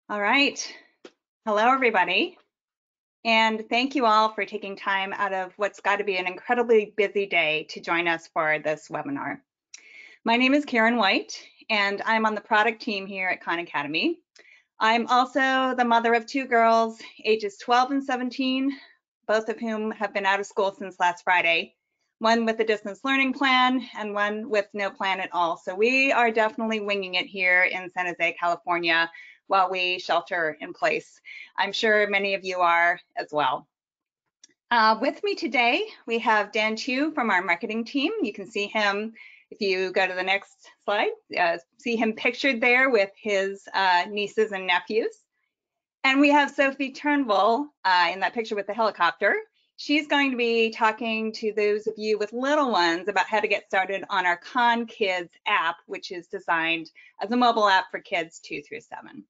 All right. Hello, everybody. And thank you all for taking time out of what's got to be an incredibly busy day to join us for this webinar. My name is Karen White, and I'm on the product team here at Khan Academy. I'm also the mother of two girls, ages 12 and 17, both of whom have been out of school since last Friday, one with a distance learning plan and one with no plan at all. So we are definitely winging it here in San Jose, California, while we shelter in place. I'm sure many of you are as well. With me today, we have Dan Chu from our marketing team. You can see him if you go to the next slide, see him pictured there with his nieces and nephews. And we have Sophie Turnbull in that picture with the helicopter. She's going to be talking to those of you with little ones about how to get started on our Khan Kids app, which is designed as a mobile app for kids 2 through 7.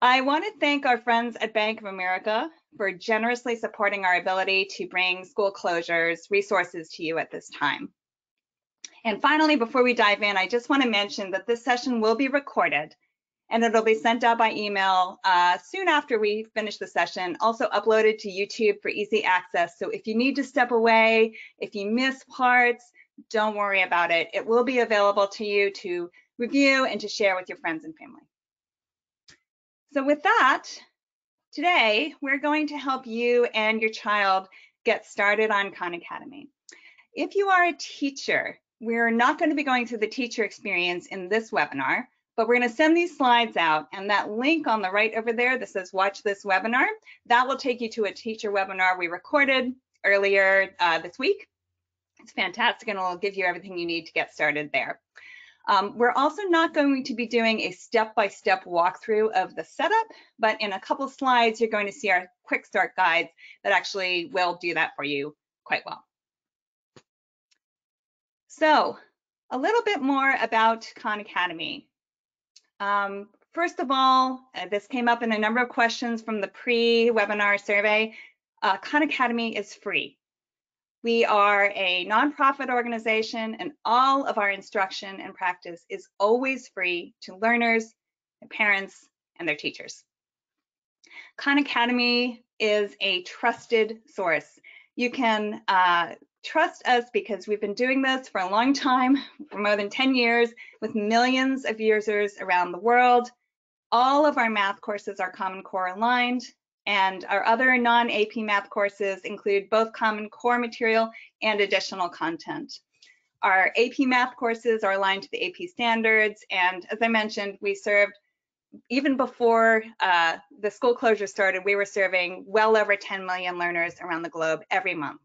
I want to thank our friends at Bank of America for generously supporting our ability to bring school closures resources to you at this time. And finally, before we dive in, I just want to mention that this session will be recorded and it'll be sent out by email soon after we finish the session, also uploaded to YouTube for easy access. So if you need to step away, if you miss parts, don't worry about it. It will be available to you to review and to share with your friends and family. So with that, today we're going to help you and your child get started on Khan Academy. If you are a teacher, we're not going to be going through the teacher experience in this webinar, but we're going to send these slides out, and that link on the right over there that says watch this webinar, that will take you to a teacher webinar we recorded earlier this week. It's fantastic, and it'll give you everything you need to get started there. We're also not going to be doing a step-by-step walkthrough of the setup, but in a couple slides, you're going to see our quick start guides that actually will do that for you quite well. So a little bit more about Khan Academy. First of all, this came up in a number of questions from the pre-webinar survey. Khan Academy is free. We are a nonprofit organization, and all of our instruction and practice is always free to learners, their parents, and their teachers. Khan Academy is a trusted source. You can trust us because we've been doing this for a long time, for more than 10 years, with millions of users around the world. All of our math courses are Common Core aligned, and our other non-AP math courses include both Common Core material and additional content. Our AP math courses are aligned to the AP standards, and as I mentioned, we served, even before the school closure started, we were serving well over 10 million learners around the globe every month.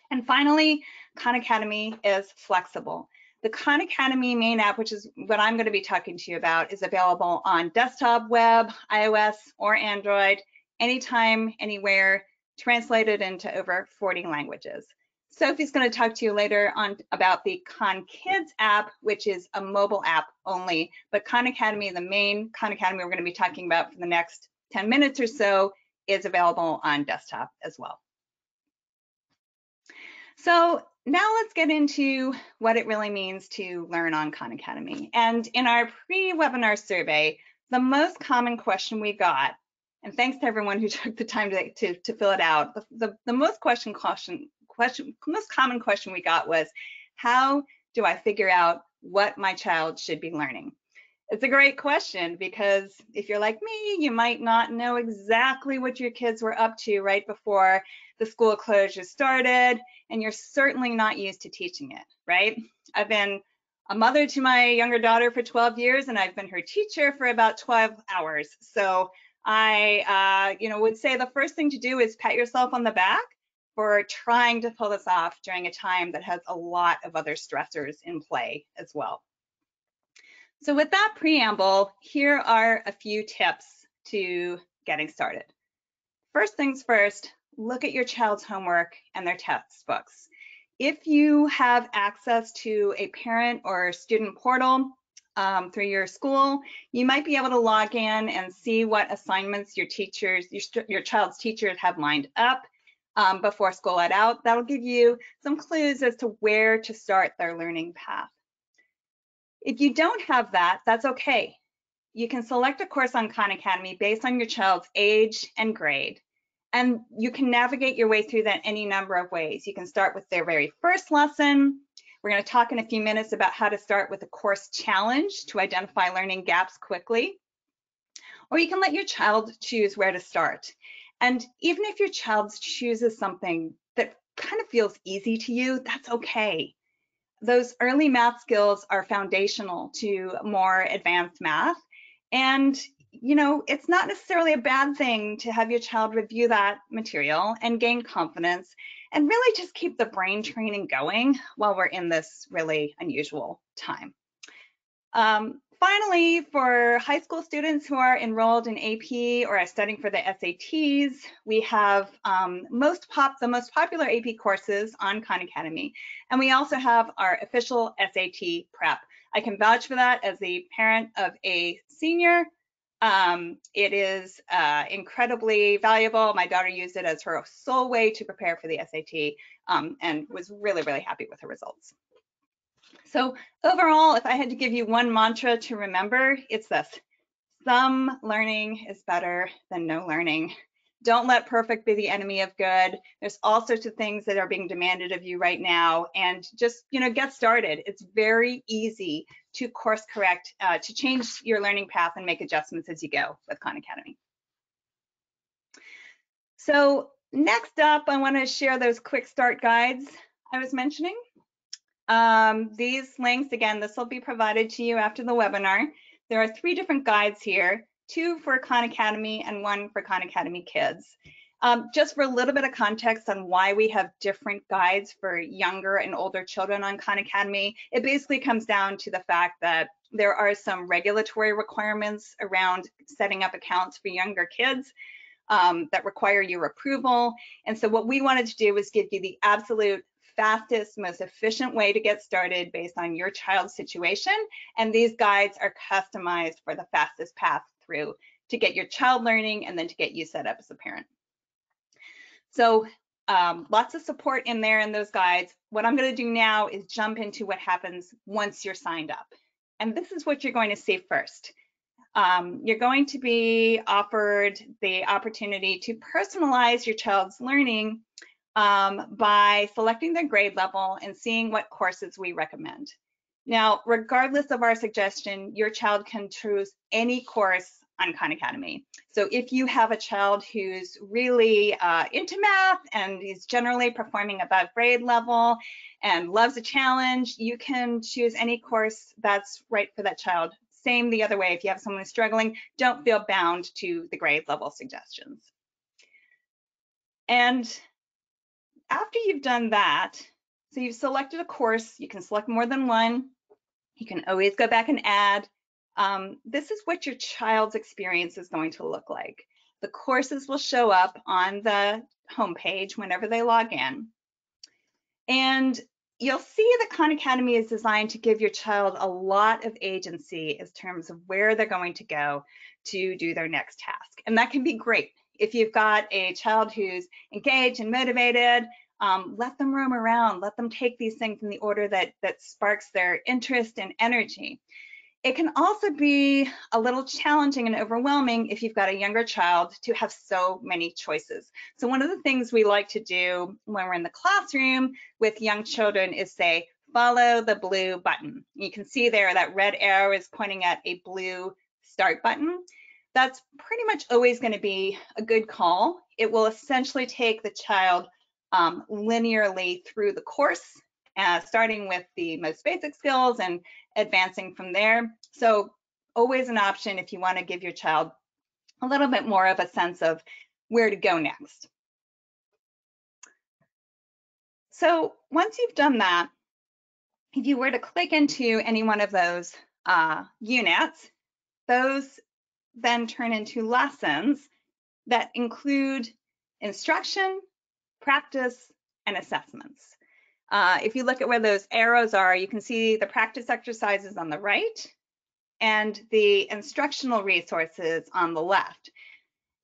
And finally, Khan Academy is flexible. The Khan Academy main app, which is what I'm going to be talking to you about, is available on desktop, web, iOS, or Android, anytime, anywhere, translated into over 40 languages. Sophie's going to talk to you later on about the Khan Kids app, which is a mobile app only, but Khan Academy, the main Khan Academy we're going to be talking about for the next 10 minutes or so, is available on desktop as well. So now let's get into what it really means to learn on Khan Academy. And in our pre-webinar survey, the most common question we got, and thanks to everyone who took the time to fill it out, the most common question we got was, how do I figure out what my child should be learning? It's a great question because if you're like me, you might not know exactly what your kids were up to right before the school closure started, and you're certainly not used to teaching it, right? I've been a mother to my younger daughter for 12 years, and I've been her teacher for about 12 hours. So I would say the first thing to do is pat yourself on the back for trying to pull this off during a time that has a lot of other stressors in play as well. So with that preamble, here are a few tips to getting started. First things first, look at your child's homework and their textbooks. If you have access to a parent or student portal through your school, you might be able to log in and see what assignments your child's teachers have lined up before school let out. That'll give you some clues as to where to start their learning path. If you don't have that, that's okay. you can select a course on Khan Academy based on your child's age and grade. And you can navigate your way through that any number of ways. You can start with their very first lesson. We're going to talk in a few minutes about how to start with a course challenge to identify learning gaps quickly. Or you can let your child choose where to start. And even if your child chooses something that kind of feels easy to you, that's okay. Those early math skills are foundational to more advanced math. And, you know, it's not necessarily a bad thing to have your child review that material and gain confidence and really just keep the brain training going while we're in this really unusual time. Finally, for high school students who are enrolled in AP or are studying for the SATs, we have the most popular AP courses on Khan Academy. And we also have our official SAT prep. I can vouch for that as the parent of a senior. It is incredibly valuable. My daughter used it as her sole way to prepare for the SAT and was really, really happy with her results. So overall, if I had to give you one mantra to remember, it's this: some learning is better than no learning. Don't let perfect be the enemy of good. There's all sorts of things that are being demanded of you right now, and just, you know, get started. It's very easy to course correct, to change your learning path and make adjustments as you go with Khan Academy. So next up, I want to share those quick start guides I was mentioning. These links, again, this will be provided to you after the webinar. There are 3 different guides here, 2 for Khan Academy and 1 for Khan Academy Kids. Just for a little bit of context on why we have different guides for younger and older children on Khan Academy, it basically comes down to the fact that there are some regulatory requirements around setting up accounts for younger kids that require your approval. And so what we wanted to do was give you the absolute fastest, most efficient way to get started based on your child's situation. And these guides are customized for the fastest path through to get your child learning and then to get you set up as a parent. So lots of support in there in those guides. What I'm going to do now is jump into what happens once you're signed up. And this is what you're going to see first. You're going to be offered the opportunity to personalize your child's learning by selecting their grade level and seeing what courses we recommend. Now, regardless of our suggestion, your child can choose any course on Khan Academy. So if you have a child who's really into math and is generally performing above grade level and loves a challenge, you can choose any course that's right for that child. Same the other way, if you have someone who's struggling, don't feel bound to the grade level suggestions. And after you've done that, so you've selected a course, you can select more than one. You can always go back and add. This is what your child's experience is going to look like. The courses will show up on the homepage whenever they log in. And you'll see that Khan Academy is designed to give your child a lot of agency in terms of where they're going to go to do their next task. And that can be great. If you've got a child who's engaged and motivated, let them roam around, let them take these things in the order that sparks their interest and energy. It can also be a little challenging and overwhelming if you've got a younger child to have so many choices. So one of the things we like to do when we're in the classroom with young children is say, follow the blue button. You can see there that red arrow is pointing at a blue start button. That's pretty much always going to be a good call. It will essentially take the child linearly through the course, starting with the most basic skills and advancing from there. So always an option if you want to give your child a little bit more of a sense of where to go next. So once you've done that, if you were to click into any one of those units, those then turn into lessons that include instruction, practice, and assessments. If you look at where those arrows are, you can see the practice exercises on the right and the instructional resources on the left.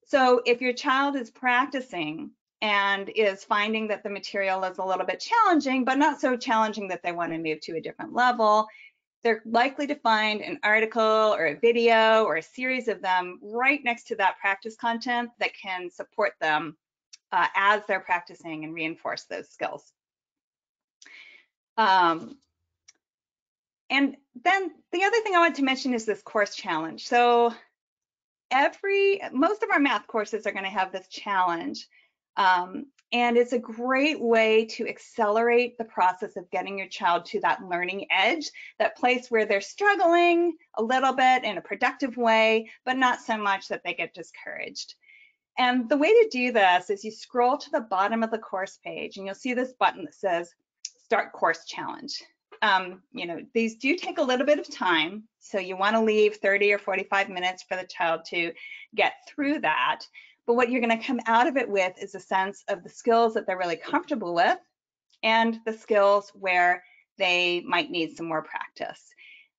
So if your child is practicing and is finding that the material is a little bit challenging, but not so challenging that they want to move to a different level, they're likely to find an article or a video or a series of them right next to that practice content that can support them as they're practicing and reinforce those skills. And then the other thing I want to mention is this course challenge. So most of our math courses are going to have this challenge. And it's a great way to accelerate the process of getting your child to that learning edge, that place where they're struggling a little bit in a productive way, but not so much that they get discouraged. And the way to do this is you scroll to the bottom of the course page and you'll see this button that says Start Course Challenge. These do take a little bit of time, so you want to leave 30 or 45 minutes for the child to get through that. But what you're going to come out of it with is a sense of the skills that they're really comfortable with and the skills where they might need some more practice.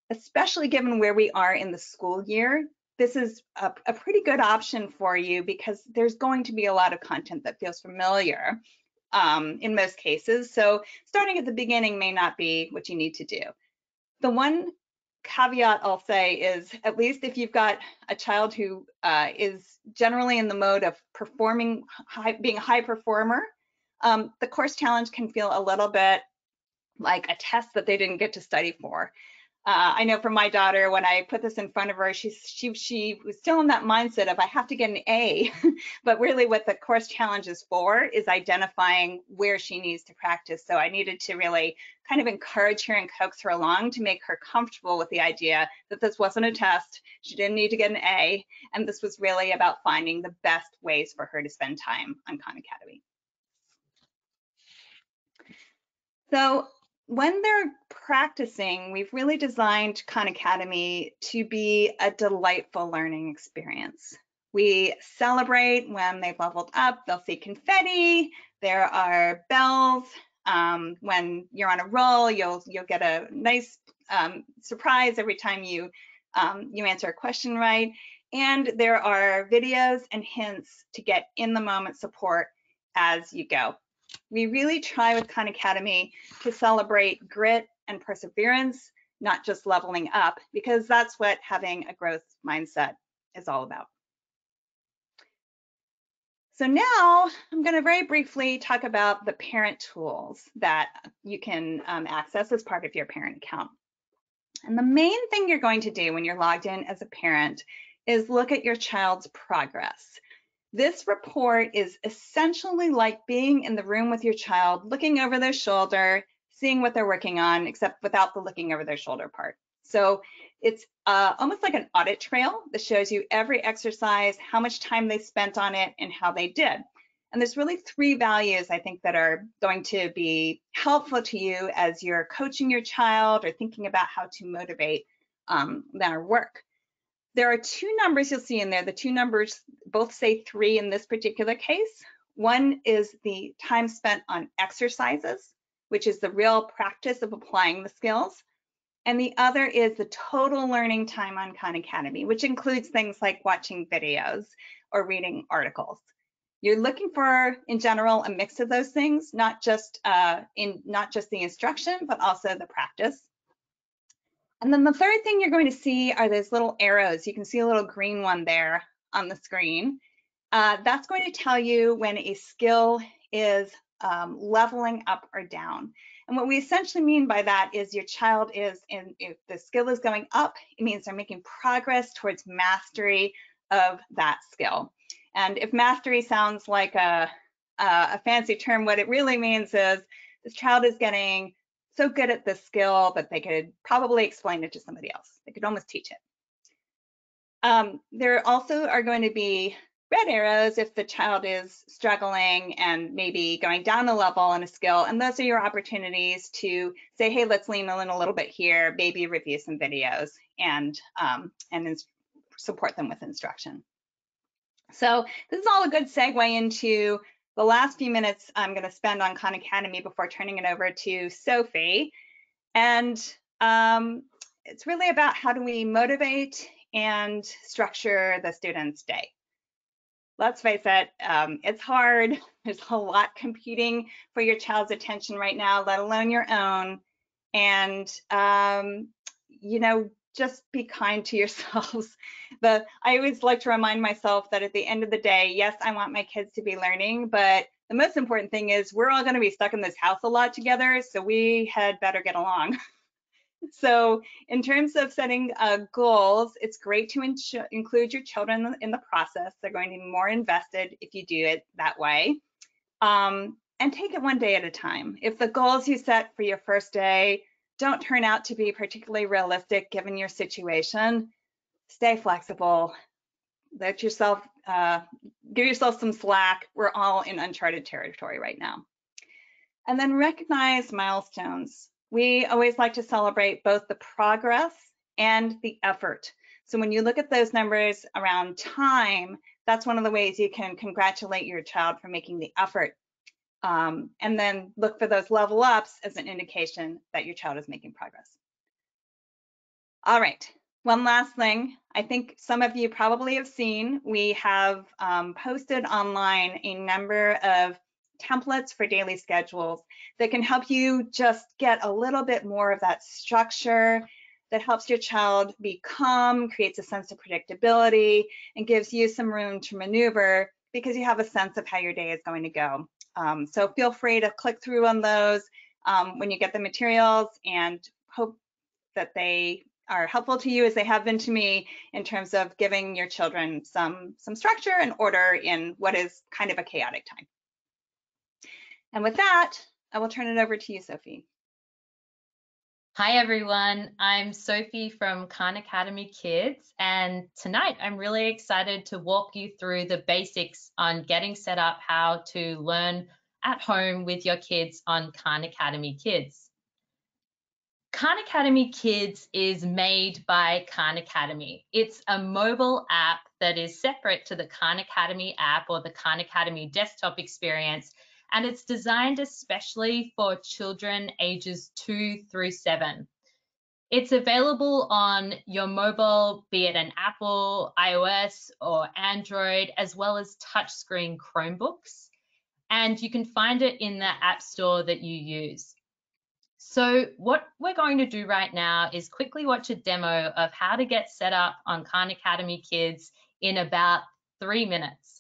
Especially given where we are in the school year, this is a pretty good option for you because there's going to be a lot of content that feels familiar in most cases. So starting at the beginning may not be what you need to do. The one caveat I'll say is, at least if you've got a child who is generally in the mode of performing, being a high performer, the course challenge can feel a little bit like a test that they didn't get to study for. I know for my daughter, when I put this in front of her, she was still in that mindset of I have to get an A, but really what the course challenge is for is identifying where she needs to practice. So I needed to really kind of encourage her and coax her along to make her comfortable with the idea that this wasn't a test, she didn't need to get an A, and this was really about finding the best ways for her to spend time on Khan Academy. So when they're practicing, we've really designed Khan Academy to be a delightful learning experience. We celebrate when they've leveled up. They'll see confetti. There are bells. When you're on a roll, you'll get a nice surprise every time you answer a question right. And there are videos and hints to get in the moment support as you go. We really try with Khan Academy to celebrate grit and perseverance, not just leveling up, because that's what having a growth mindset is all about. So now I'm going to very briefly talk about the parent tools that you can access as part of your parent account. And the main thing you're going to do when you're logged in as a parent is look at your child's progress. This report is essentially like being in the room with your child, looking over their shoulder, seeing what they're working on, except without the looking over their shoulder part. So it's almost like an audit trail that shows you every exercise, how much time they spent on it, and how they did. And there's really 3 values I think that are going to be helpful to you as you're coaching your child or thinking about how to motivate their work. There are 2 numbers you'll see in there. The 2 numbers both say 3 in this particular case. One is the time spent on exercises, which is the real practice of applying the skills. And the other is the total learning time on Khan Academy, which includes things like watching videos or reading articles. You're looking for, in general, a mix of those things, not just the instruction, but also the practice. And then the third thing you're going to see are those little arrows. You can see a little green one there on the screen. That's going to tell you when a skill is leveling up or down. And what we essentially mean by that is your child is, if the skill is going up, it means they're making progress towards mastery of that skill. And if mastery sounds like a fancy term, what it really means is this child is getting so good at this skill that they could probably explain it to somebody else. They could almost teach it. There also are going to be red arrows if the child is struggling and maybe going down a level in a skill, and those are your opportunities to say, hey, let's lean in a little bit here, maybe review some videos and support them with instruction. So this is all a good segue into the last few minutes I'm going to spend on Khan Academy before turning it over to Sophie. And it's really about how do we motivate and structure the student's day. Let's face it, it's hard. There's a lot competing for your child's attention right now, let alone your own. And just be kind to yourselves. I always like to remind myself that at the end of the day, yes, I want my kids to be learning, but the most important thing is we're all going to be stuck in this house a lot together, so we had better get along. So in terms of setting goals, it's great to include your children in the process. They're going to be more invested if you do it that way. And take it one day at a time. If the goals you set for your first day don't turn out to be particularly realistic given your situation, stay flexible. Let yourself, give yourself some slack. We're all in uncharted territory right now. And then recognize milestones. We always like to celebrate both the progress and the effort. So when you look at those numbers around time, that's one of the ways you can congratulate your child for making the effort. And then look for those level ups as an indication that your child is making progress. All right, one last thing. I think some of you probably have seen, we have posted online a number of templates for daily schedules that can help you just get a little bit more of that structure that helps your child be calm, creates a sense of predictability, and gives you some room to maneuver because you have a sense of how your day is going to go. So feel free to click through on those when you get the materials, and hope that they are helpful to you as they have been to me in terms of giving your children some structure and order in what is kind of a chaotic time. And with that, I will turn it over to you, Sophie. Hi everyone, I'm Sophie from Khan Academy Kids, and tonight I'm really excited to walk you through the basics on getting set up how to learn at home with your kids on Khan Academy Kids. Khan Academy Kids is made by Khan Academy. It's a mobile app that is separate to the Khan Academy app or the Khan Academy desktop experience, and it's designed especially for children ages 2 through 7. It's available on your mobile, be it an Apple, iOS, or Android, as well as touchscreen Chromebooks, and you can find it in the app store that you use. So what we're going to do right now is quickly watch a demo of how to get set up on Khan Academy Kids in about 3 minutes.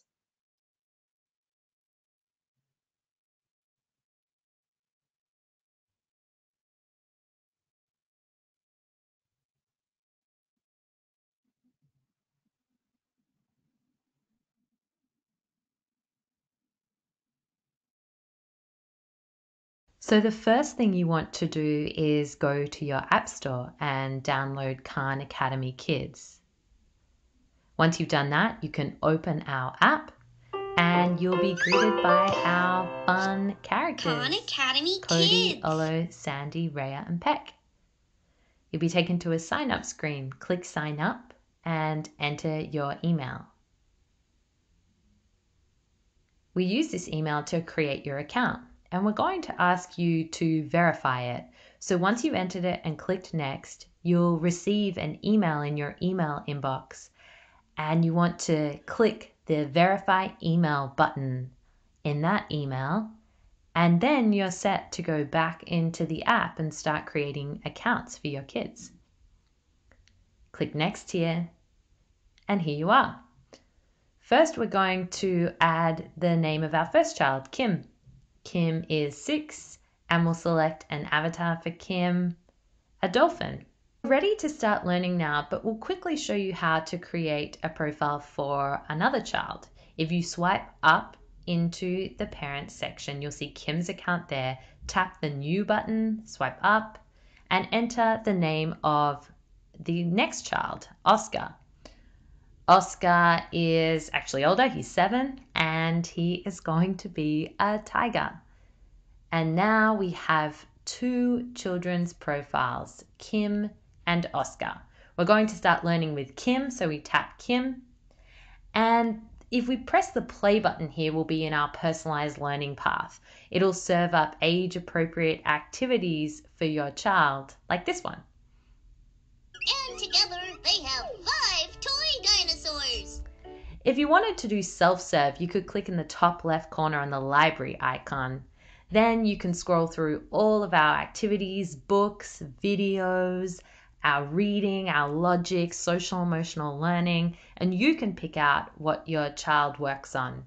So the first thing you want to do is go to your App Store and download Khan Academy Kids. Once you've done that, you can open our app and you'll be greeted by our fun characters. Khan Academy Cody, Kids. Olo, Sandy, Rhea, and Peck. You'll be taken to a sign up screen. Click sign up and enter your email. We use this email to create your account, and we're going to ask you to verify it. So once you've entered it and clicked next, you'll receive an email in your email inbox, and you want to click the verify email button in that email, and then you're set to go back into the app and start creating accounts for your kids. Click next here, and here you are. First, we're going to add the name of our first child, Kim. Kim is 6, and we'll select an avatar for Kim, a dolphin. We're ready to start learning now, but we'll quickly show you how to create a profile for another child. If you swipe up into the parents section, you'll see Kim's account there. Tap the new button, swipe up, and enter the name of the next child, Oscar. Oscar is actually older, he's 7, and he is going to be a tiger. And now we have 2 children's profiles, Kim and Oscar. We're going to start learning with Kim, so we tap Kim. And if we press the play button here, we'll be in our personalized learning path. It'll serve up age-appropriate activities for your child, like this one. And together they have 5 toy dinosaurs. If you wanted to do self-serve, you could click in the top left corner on the library icon. Then you can scroll through all of our activities, books, videos, our reading, our logic, social emotional learning, and you can pick out what your child works on.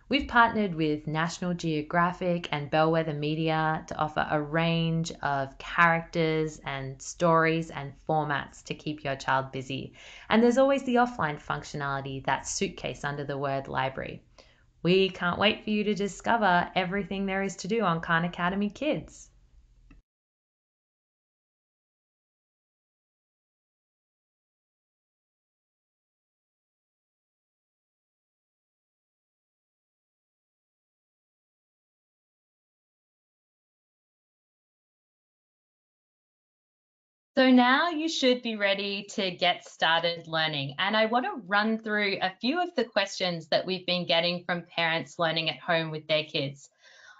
We've partnered with National Geographic and Bellwether Media to offer a range of characters and stories and formats to keep your child busy. And there's always the offline functionality, that suitcase under the word library. We can't wait for you to discover everything there is to do on Khan Academy Kids. So now you should be ready to get started learning. And I want to run through a few of the questions that we've been getting from parents learning at home with their kids.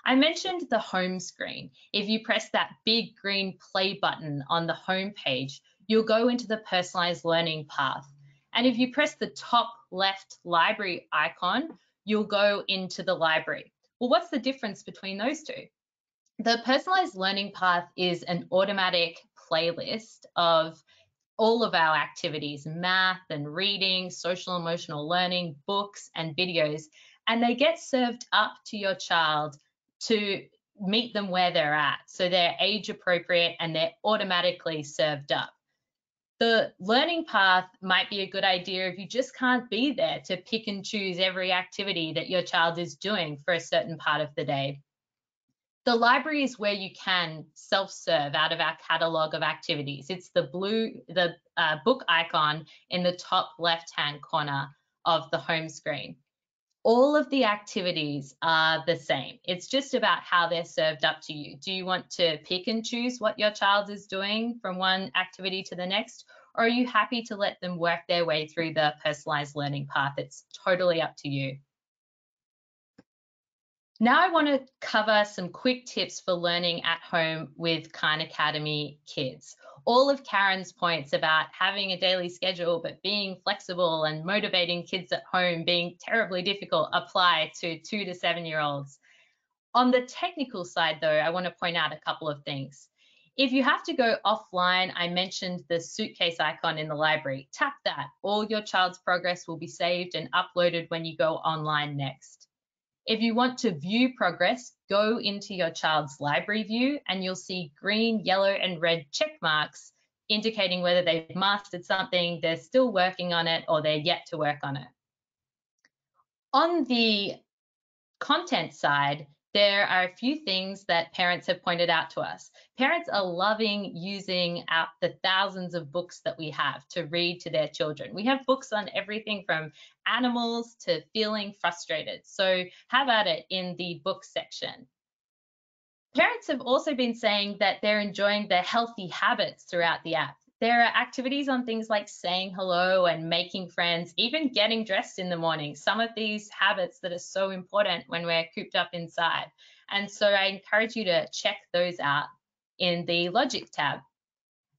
I mentioned the home screen. If you press that big green play button on the home page, you'll go into the personalized learning path. And if you press the top left library icon, you'll go into the library. Well, what's the difference between those two? The personalized learning path is an automatic playlist of all of our activities, math and reading, social emotional learning, books and videos, and they get served up to your child to meet them where they're at. So they're age appropriate and they're automatically served up. The learning path might be a good idea if you just can't be there to pick and choose every activity that your child is doing for a certain part of the day. The library is where you can self-serve out of our catalog of activities. It's the book icon in the top left-hand corner of the home screen. All of the activities are the same. It's just about how they're served up to you. Do you want to pick and choose what your child is doing from one activity to the next? Or are you happy to let them work their way through the personalized learning path? It's totally up to you. Now I want to cover some quick tips for learning at home with Khan Academy Kids. All of Karen's points about having a daily schedule but being flexible and motivating kids at home being terribly difficult apply to 2 to 7-year-olds. On the technical side though, I want to point out a couple of things. If you have to go offline, I mentioned the suitcase icon in the library. Tap that. All your child's progress will be saved and uploaded when you go online next. If you want to view progress, go into your child's library view and you'll see green, yellow, and red check marks indicating whether they've mastered something, they're still working on it, or they're yet to work on it. On the content side, there are a few things that parents have pointed out to us. Parents are loving using the thousands of books that we have to read to their children. We have books on everything from animals to feeling frustrated. So have at it in the book section. Parents have also been saying that they're enjoying the healthy habits throughout the app. There are activities on things like saying hello and making friends, even getting dressed in the morning. Some of these habits that are so important when we're cooped up inside. And so I encourage you to check those out in the Logic tab.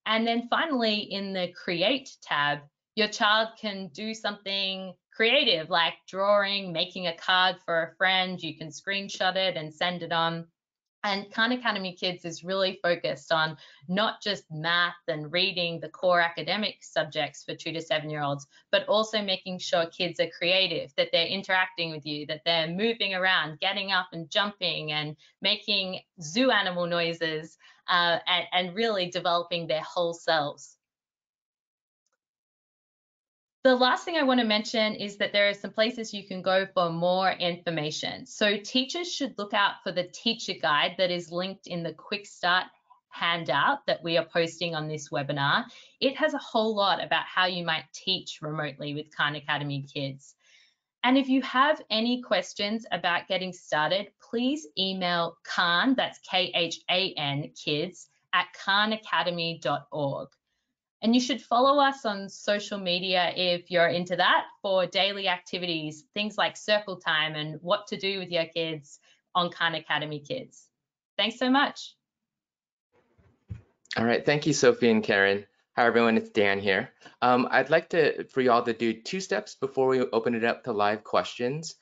And then finally, in the Create tab, your child can do something creative like drawing, making a card for a friend. You can screenshot it and send it on. And Khan Academy Kids is really focused on not just math and reading, the core academic subjects for 2 to 7-year-olds, but also making sure kids are creative, that they're interacting with you, that they're moving around, getting up and jumping and making zoo animal noises and really developing their whole selves. The last thing I want to mention is that there are some places you can go for more information. So teachers should look out for the teacher guide that is linked in the Quick Start handout that we are posting on this webinar. It has a whole lot about how you might teach remotely with Khan Academy Kids. And if you have any questions about getting started, please email Khan, that's Khan, kids, @khanacademy.org. And you should follow us on social media if you're into that for daily activities, things like circle time and what to do with your kids on Khan Academy Kids. Thanks so much. All right, thank you, Sophie and Karen. Hi, everyone, it's Dan here. I'd like for you all to do 2 steps before we open it up to live questions.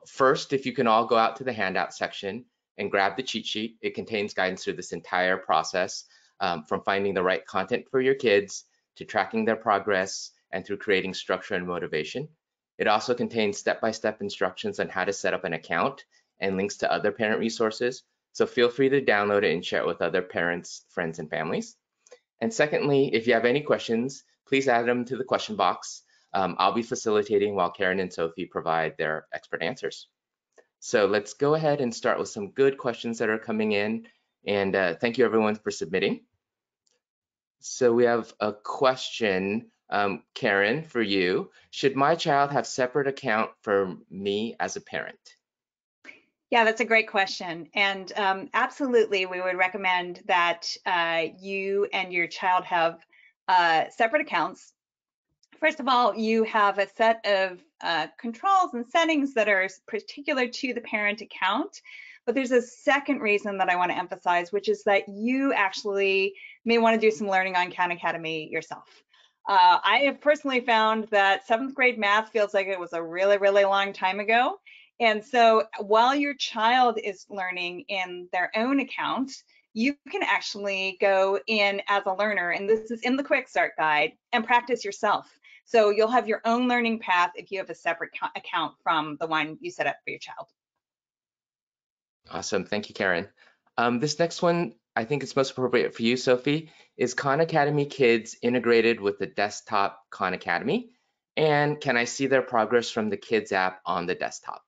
First, if you can all go out to the handout section and grab the cheat sheet. It contains guidance through this entire process. from finding the right content for your kids to tracking their progress and through creating structure and motivation. It also contains step-by-step instructions on how to set up an account and links to other parent resources. So feel free to download it and share it with other parents, friends, and families. And secondly, if you have any questions, please add them to the question box. I'll be facilitating while Karen and Sophie provide their expert answers. So let's go ahead and start with some good questions that are coming in. And thank you everyone for submitting. So we have a question, Karen, for you. Should my child have separate account for me as a parent? Yeah, that's a great question. And absolutely, we would recommend that you and your child have separate accounts. First of all, you have a set of controls and settings that are particular to the parent account. But there's a second reason that I want to emphasize, which is that you actually may want to do some learning on Khan Academy yourself. I have personally found that 7th grade math feels like it was a really, really long time ago. And so while your child is learning in their own account, you can actually go in as a learner, and this is in the Quick Start Guide, and practice yourself. So you'll have your own learning path if you have a separate account from the one you set up for your child. Awesome, thank you, Karen. This next one, I think it's most appropriate for you, Sophie. Is Khan Academy Kids integrated with the desktop Khan Academy? And can I see their progress from the Kids app on the desktop?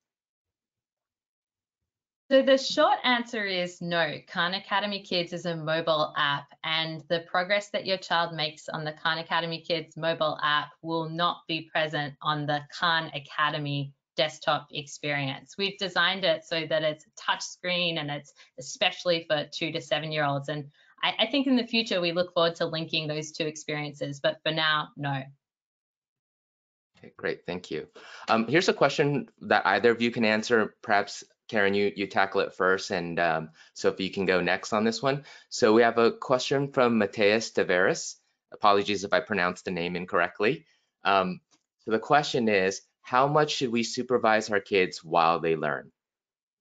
So the short answer is no. Khan Academy Kids is a mobile app, and the progress that your child makes on the Khan Academy Kids mobile app will not be present on the Khan Academy desktop experience. We've designed it so that it's a touch screen, and it's especially for 2 to 7-year-olds. And I think in the future, we look forward to linking those two experiences, but for now, no. Okay, great, thank you. Here's a question that either of you can answer. Perhaps Karen, you tackle it first, and Sophie, you can go next on this one. So we have a question from Mateus Tavares. Apologies if I pronounced the name incorrectly. So the question is, how much should we supervise our kids while they learn?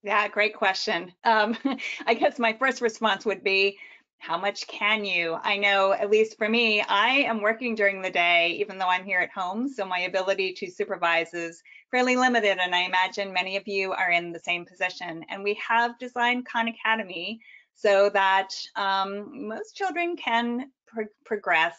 Yeah, great question. I guess my first response would be, how much can you? I know, at least for me, I am working during the day, even though I'm here at home, so my ability to supervise is fairly limited, and I imagine many of you are in the same position. And we have designed Khan Academy so that most children can progress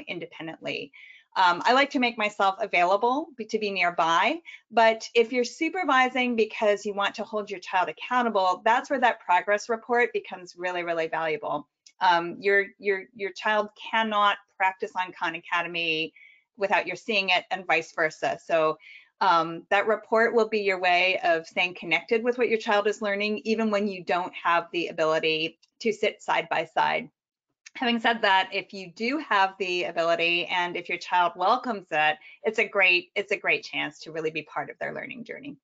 independently. I like to make myself available to be nearby, but if you're supervising because you want to hold your child accountable, that's where that progress report becomes really, really valuable. Your child cannot practice on Khan Academy without your seeing it, and vice versa. So that report will be your way of staying connected with what your child is learning, even when you don't have the ability to sit side by side. Having said that, if you do have the ability and if your child welcomes it, it's a great chance to really be part of their learning journey.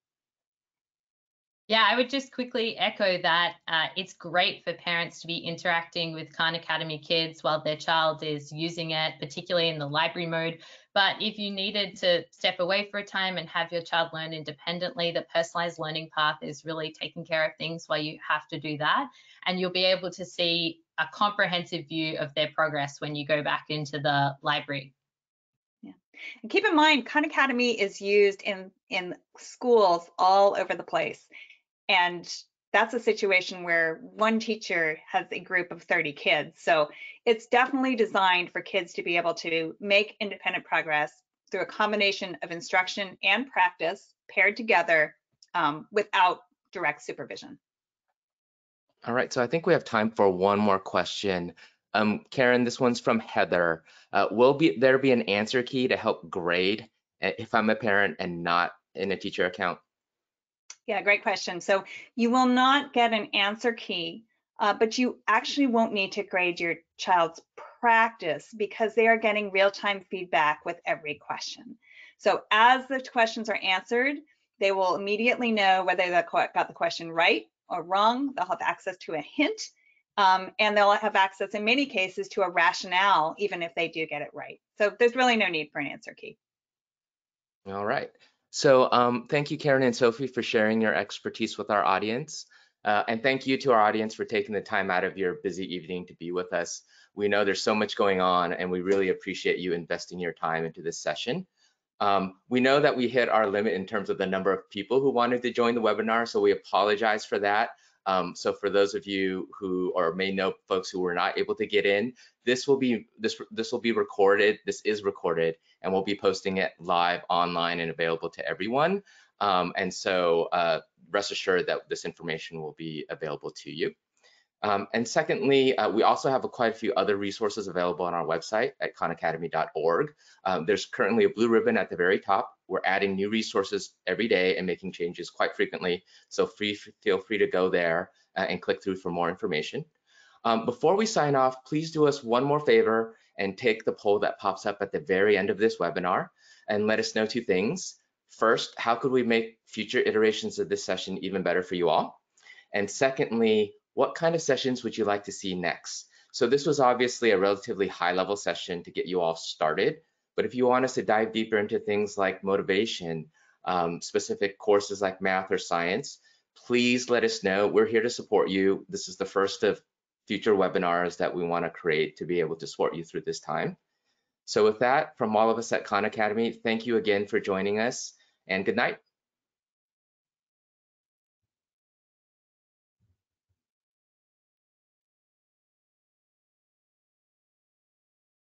Yeah, I would just quickly echo that it's great for parents to be interacting with Khan Academy Kids while their child is using it, particularly in the library mode. But if you needed to step away for a time and have your child learn independently, the personalized learning path is really taking care of things while you have to do that. And you'll be able to see a comprehensive view of their progress when you go back into the library. Yeah. And keep in mind, Khan Academy is used in schools all over the place. And that's a situation where one teacher has a group of 30 kids. So it's definitely designed for kids to be able to make independent progress through a combination of instruction and practice paired together without direct supervision. All right, so I think we have time for one more question. Karen, this one's from Heather. Will there be an answer key to help grade if I'm a parent and not in a teacher account? Yeah, great question. So you will not get an answer key, but you actually won't need to grade your child's practice because they are getting real-time feedback with every question. So as the questions are answered, they will immediately know whether they got the question right or wrong. They'll have access to a hint, and they'll have access in many cases to a rationale, even if they do get it right. So there's really no need for an answer key. All right. So thank you, Karen and Sophie, for sharing your expertise with our audience. And thank you to our audience for taking the time out of your busy evening to be with us. We know there's so much going on, and we really appreciate you investing your time into this session. We know that we hit our limit in terms of the number of people who wanted to join the webinar, so we apologize for that. So for those of you who or may know folks who were not able to get in, this will be recorded. This is recorded, and we'll be posting it live online and available to everyone. And so rest assured that this information will be available to you. And secondly, we also have quite a few other resources available on our website at khanacademy.org. There's currently a blue ribbon at the very top. We're adding new resources every day and making changes quite frequently, so feel free to go there and click through for more information. Before we sign off, please do us one more favor and take the poll that pops up at the very end of this webinar and let us know two things. First, how could we make future iterations of this session even better for you all? And secondly, what kind of sessions would you like to see next? So this was obviously a relatively high-level session to get you all started, but if you want us to dive deeper into things like motivation, specific courses like math or science, please let us know. We're here to support you. This is the first of future webinars that we want to create to be able to support you through this time. So with that, from all of us at Khan Academy, thank you again for joining us, and good night.